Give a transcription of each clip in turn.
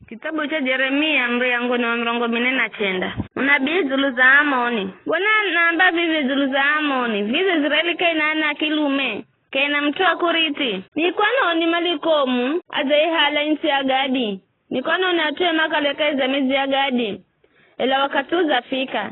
Kitabu cha Yeremia mlango wa 49. Unabii zulu za Amoni. Bwana namba vivi zulu za Amoni. Vivi Israeli kaina kilume. Kaina mtoa kuriti. Ni kwano ni malikomu azaihala insi ya Gadi. Ni kwano unatoe makaleka izamizi ya Gadi. Ila wakatuza fika.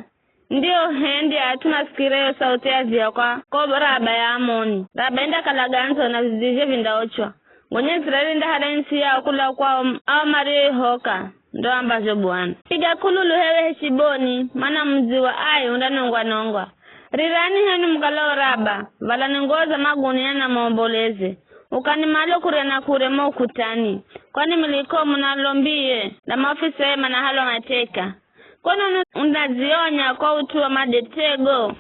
Ndio hendi atuna sikireo sauti ya ziyakwa kwa raba ya Amoni. Raba enda kalaganzo na zizije vindaochwa. Mwenye Israeli nda hada insi ya kula kwa au marie hoka. Ndo ambazo Bwana. Piga kululu hewe Heshiboni. Mana mzi wa ayo undanongwa nongwa. Rirani henu mkalao raba. Vala nengoza magunia na maomboleze. Ukani malo kure na kure mo ukutani. Kwani miliko munalombie. Na maofisa ema na halo mateka. Kwani unazionya kwa utu wa madetego.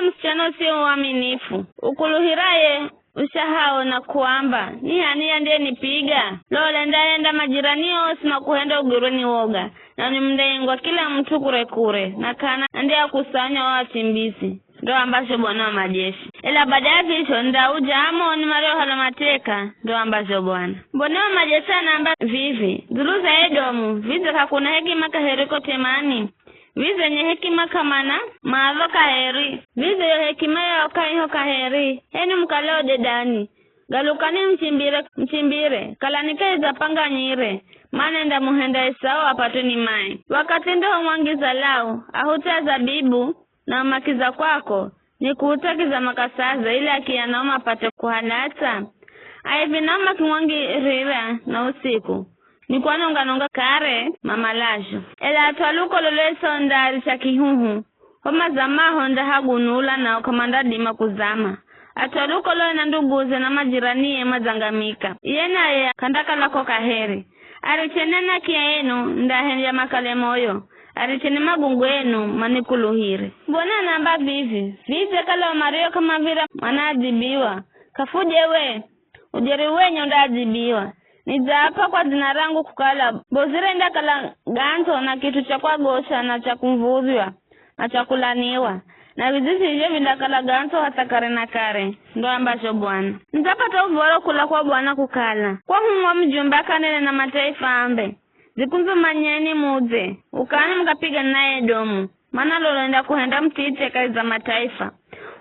Msichano siyo uaminifu. Ukuluhiraye ushahao na kuamba. Ni hania ndiye nipiga. Lole ndaenda majirani osima kuhenda uguruni woga. Na ni mdengwa kila mtu kure kure. Na kana ndiye kusanya wa chimbisi. Ndo ambacho Bwana wa majeshi. Ila baada hicho ndauja Amoni mareo halamateka. Ndo ambacho Bwana. Bwana wa majeshi anaamba vivi. Zuluza Edomu. Vize kakuna hekima kaheriko temani. Vize nye hekima kamana. Maadho kaheri. Vize yo hekima ya wakaiho kaheri. Heni mkaleo dedani. Galukani mchimbire. Kalanika izapanga nyire. Mana enda muhenda Esau apatu ni mai. Wakati ndo mwangiza lao. Ahuta zabibu. Na makiza kwako ni kuutakiza makasaza ili akianaoma apate kuhalata. Aivinama kimwangi rira na usiku. Ni kwa nonga kare mamalasho. Ela atualuko loleso ndari cha kihuhu. Homa zamaho nda hagunula na ukamanda dima kuzama. Atualuko loe na nduguze na majiranie mazangamika. Yena ya kandaka lako kaheri. Arichenena kia enu ndahendi ya makale moyo. Aricheni magungu enu manikuluhire. Mbona namba vivi. Vize kala mario kama vira manadibiwa. Kafuje we. Ujeri wenye undaadibiwa. Nijapa kwa zinarangu kukala. Bozire nda kala ganto na kitu cha kwa gosha na cha kumvuzwa. Na cha kulaniwa. Na vizisi hivyo vindakala ganto hatakare na kare. Ndo ambacho Bwana. Nitapata uvoro kula kwa Bwana kukala. Kwa humu mjumbaka nene na mataifa ambe. Zikunzu manyeni muze. Ukani mkapiga nae Edomu. Mana loloenda kuhenda mtite kaiza mataifa.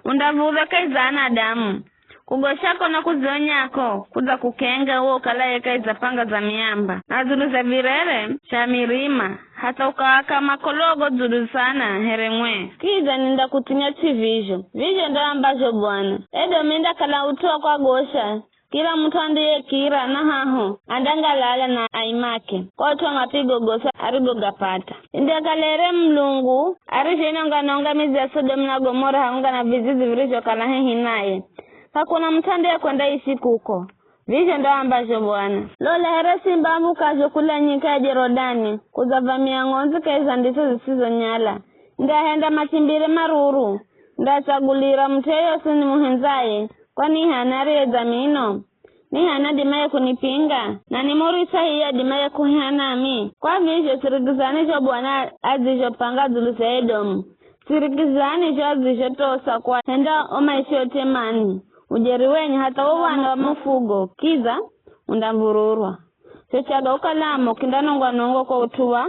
Undavuza kaiza anadamu. Kugoshako na kuzionyako. Kuza kukenga uo ukalaye kaiza panga za miamba. Na zulu za virere. Shamirima. Hata ukawaka makologo zulu sana heremwe. Kiza ninda kutumia tivijo. Vijo ndo ambajo Bwana. Edomu inda kala utua kwa gosha. Kila mtu andiye kira na haho. Andanga lala na aimake. Kwa utu wa mapigo gosa arigo gapata. India kalere mlungu. Arisheni nonga mizi ya Sodom na Gomora haunga na vizizi virijo kalahehi naye. Hakuna mtande ya kwenda isi kuko. Visho ndo ambacho Bwana. Lola heresi mbamu kajo kula nyika ya Jerodani. Kuzavamia ngonzi kaisa ndiso zisizo nyala. Nda henda machimbire maruru. Nda chagulira mteyo suni muhenzaye. Kwani hanari zamino. Ni hana dimaye kunipinga. Na ni morisa hiya dimaye kuhianami. Kwa visho sirigizani jo Bwana azijo panga zulu za Edomu. Sirigizani jo azijo tosa kwa henda omaisho temani. Ujeri wenye hata uwana wa mfugo. Kiza undambururwa. Sechaga ukalamo kindanongwa nongo kwa utuwa.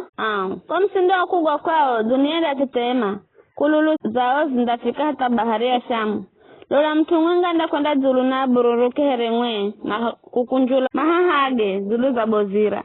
Kwa msindo wa kugwa kwao dunia da kitema. Kululu zao zindafika hata bahari ya Shamu. Lola mtu mwenga nda kwenda zulu na bururuke heremwe na kukunjula mahahage zulu za Bozira.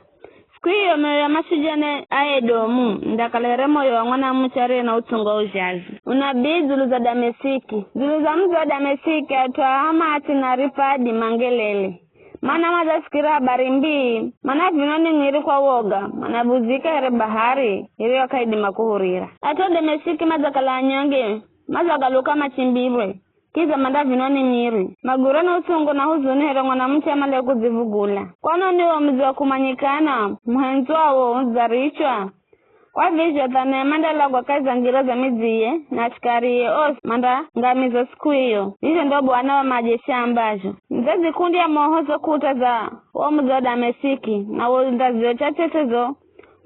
Siku hiyo mewe ya masujane Edomu ndakala moyo wa mwana mchare na utunga ujazi. Unabii zulu za Damesiki. Zulu za mzi wa Damesiki atoa hamati na ripadi mangelele. Mana maza sikira habari mbii. Mana vinoni ngiri kwa woga. Mana buzika here bahari. Hiri wakaidi makuhurira. Ato Damesiki maza kala nyonge. Maza galuka machimbirwe. Kiza manda vinoni ngiri. Magurana utungo na huzuni hero mwana mche male kuzivugula. Kwano ni wa mzi wa kumanyikana. Muhenzo wa zarichwa. Kwa vizio thane manda lagwa kaza ngiro za miziye. Na chikariye os manda ngamizo siku hiyo. Vizio ndo Bwana wa majeshi ambajo. Mzazi kundi ya mohozo kuta za wa mzi wa Damesiki. Na wundazio chachetezo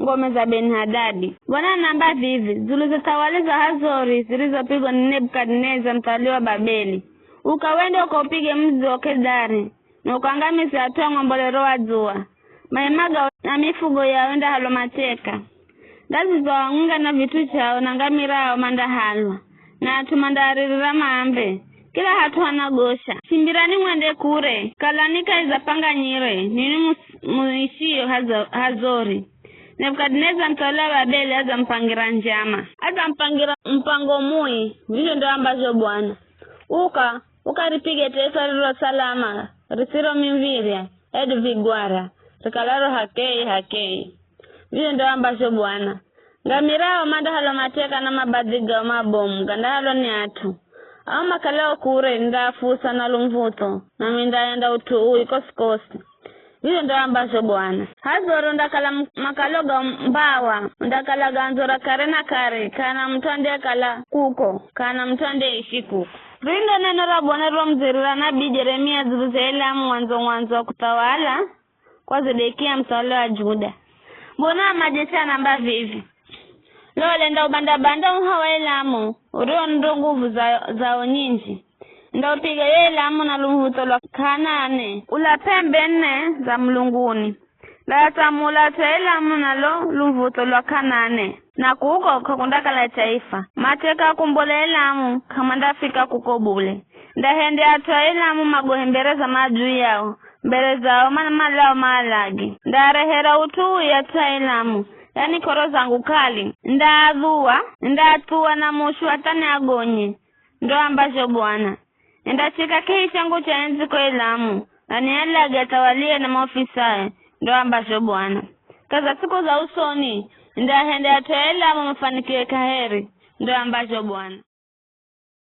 ngome za Ben-Hadadi. Bwana namba vivi. Zulu za tawali za Hazori zilizopigwa ni Nebukadneza mtawali wa Babeli. Ukawenda ukaupige mji wa Kedari. Na ukangamiza hatua ngombolero wa jua. maimaga na mifugo yao enda halo mateka. Gazi zoangunga na vitu chao na ngamirao manda halwa. Na tumandaririra maambe. Kila hatu wanagosha. Simbirani mwende kure. Kalanika izapanga nyire. Nini muishio hazori. Nebukadneza mtawala wa Babeli aza mpangira njama. Aza mpangira mpango mui. Vile ndo ambazo Bwana. Ukaripige taifa rilo salama. Risiro mimviria. Edu vigwara. Rikalaro hakei. Vile ndo ambazo Bwana. Ngamirao manda halo mateka na mabadiga wa mabomu. Ganda halo ni atu. Au makalao kure ndafusa na lumvuto. Na mindaenda utu kosi. Vile ndo ambazo Bwana. Hazoro ndakala makaloga mbawa. Ndakala ganzora kare na kare. Kana mtande kala kuko. Kana mtande ishi kuko. Rindo neno la Bwana roho mzirira nabii Yeremia zilizela mwanzo kutawala kwa Zedekia mtawala wa Juda. Mbona majeshi namba vivi? Lole nda banda uhawa Elamu. Urio ndo nguvu zao nyingi. Nda upiga Elamu na lumvuto lwa Kanaane. Ula pembe 4 za mlunguni. La tamula Elamu nalo lumvuto lwa Kanaane. Na kuko kakundaka la taifa. Mateka kumbole Elamu kamanda fika kukobule. Ndahende atwa Elamu magohembereza majui yao. Mbele zao malao malagi. Ndarehera utu ya atwa Elamu. Yani koro zangu kali. Ndatua na mushu atane agonye. Ndo ambazo Bwana. Ndachika kei changu cha enzi kwa Elamu. Na nialage atawalie na maofisae. Ndo ambazo Bwana. Kaza siku za usoni. Ndahende atwa Elamu mafanikio kaheri. Ndo ambazo Bwana.